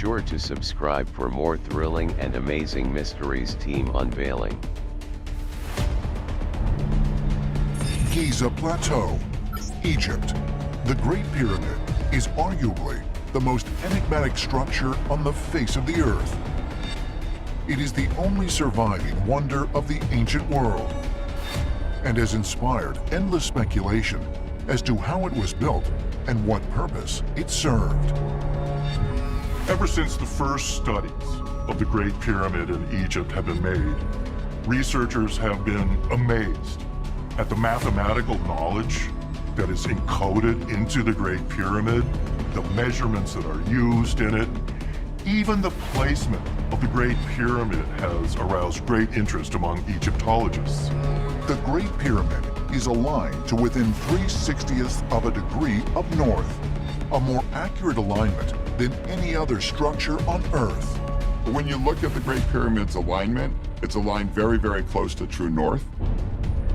sure to subscribe for more thrilling and amazing mysteries. Team Unveiling. Giza Plateau, Egypt. The Great Pyramid is arguably the most enigmatic structure on the face of the earth. It is the only surviving wonder of the ancient world and has inspired endless speculation as to how it was built and what purpose it served. Ever since the first studies of the Great Pyramid in Egypt have been made, researchers have been amazed at the mathematical knowledge that is encoded into the Great Pyramid, the measurements that are used in it. Even the placement of the Great Pyramid has aroused great interest among Egyptologists. The Great Pyramid is aligned to within 3/60th of a degree up north, a more accurate alignment than any other structure on Earth. When you look at the Great Pyramid's alignment, it's aligned very, very close to true north.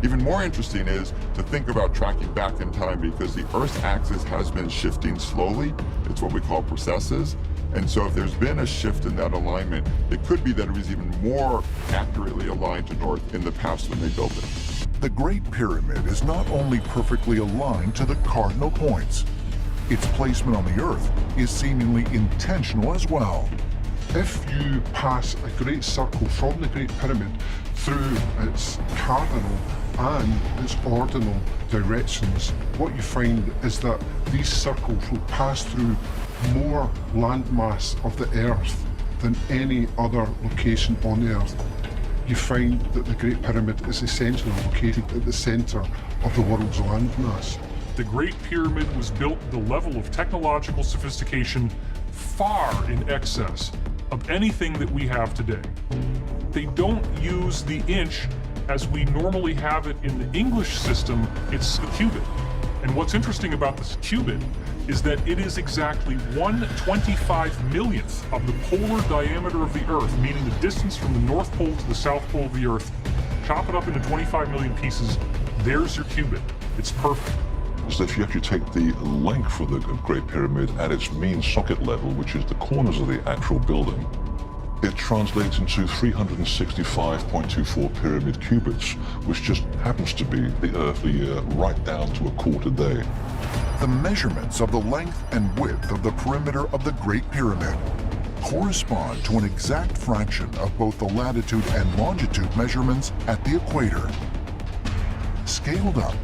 Even more interesting is to think about tracking back in time, because the Earth's axis has been shifting slowly. It's what we call precesses. And so if there's been a shift in that alignment, it could be that it was even more accurately aligned to north in the past when they built it. The Great Pyramid is not only perfectly aligned to the cardinal points, its placement on the Earth is seemingly intentional as well. If you pass a great circle from the Great Pyramid through its cardinal and its ordinal directions, what you find is that these circles will pass through more landmass of the Earth than any other location on the Earth. You find that the Great Pyramid is essentially located at the center of the world's landmass. The Great Pyramid was built with a level of technological sophistication far in excess of anything that we have today. They don't use the inch as we normally have it in the English system. It's a cubit. And what's interesting about this cubit is that it is exactly 1/25 millionth of the polar diameter of the Earth, meaning the distance from the North Pole to the South Pole of the Earth. Chop it up into 25 million pieces, there's your cubit. It's perfect. So if you actually take the length of the Great Pyramid at its mean socket level, which is the corners of the actual building, it translates into 365.24 pyramid cubits, which just happens to be the earthly right down to a quarter day. The measurements of the length and width of the perimeter of the Great Pyramid correspond to an exact fraction of both the latitude and longitude measurements at the equator. Scaled up,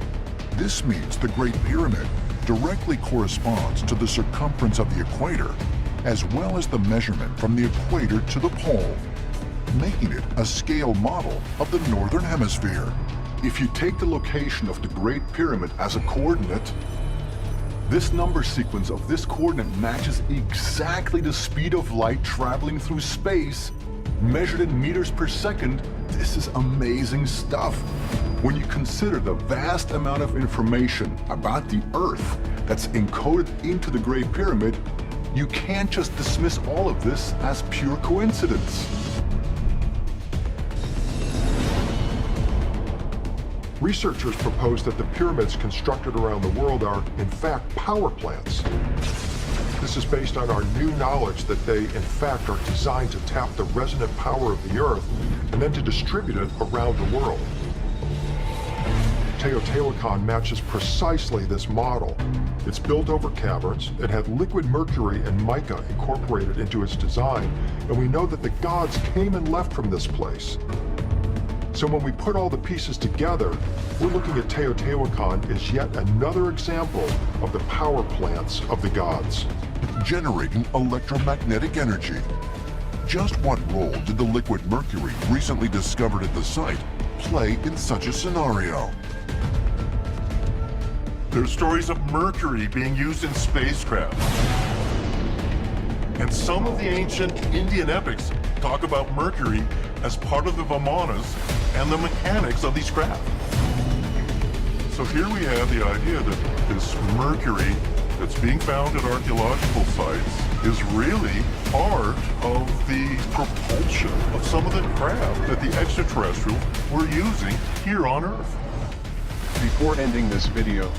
this means the Great Pyramid directly corresponds to the circumference of the equator, as well as the measurement from the equator to the pole, making it a scale model of the Northern Hemisphere. If you take the location of the Great Pyramid as a coordinate, this number sequence of this coordinate matches exactly the speed of light traveling through space, measured in meters per second. This is amazing stuff. When you consider the vast amount of information about the Earth that's encoded into the Great Pyramid, you can't just dismiss all of this as pure coincidence. Researchers propose that the pyramids constructed around the world are, in fact, power plants. This is based on our new knowledge that they, in fact, are designed to tap the resonant power of the Earth and then to distribute it around the world. Teotihuacan matches precisely this model. It's built over caverns, it had liquid mercury and mica incorporated into its design, and we know that the gods came and left from this place. So when we put all the pieces together, we're looking at Teotihuacan as yet another example of the power plants of the gods. Generating electromagnetic energy. Just what role did the liquid mercury recently discovered at the site play in such a scenario? There's stories of mercury being used in spacecraft. And some of the ancient Indian epics talk about mercury as part of the Vimanas and the mechanics of these craft. So here we have the idea that this mercury that's being found at archaeological sites is really part of the propulsion of some of the craft that the extraterrestrials were using here on Earth. Before ending this video,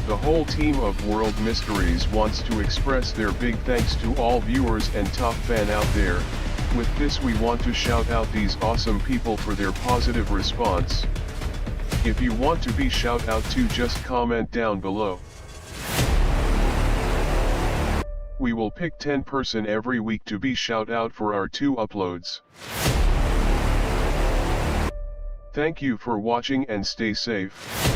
The whole team of World Mysteries wants to express their big thanks to all viewers and top fan out there. With this we want to shout out these awesome people for their positive response. If you want to be shout out to, just comment down below. We will pick 10 person every week to be shout out for our 2 uploads. Thank you for watching and stay safe.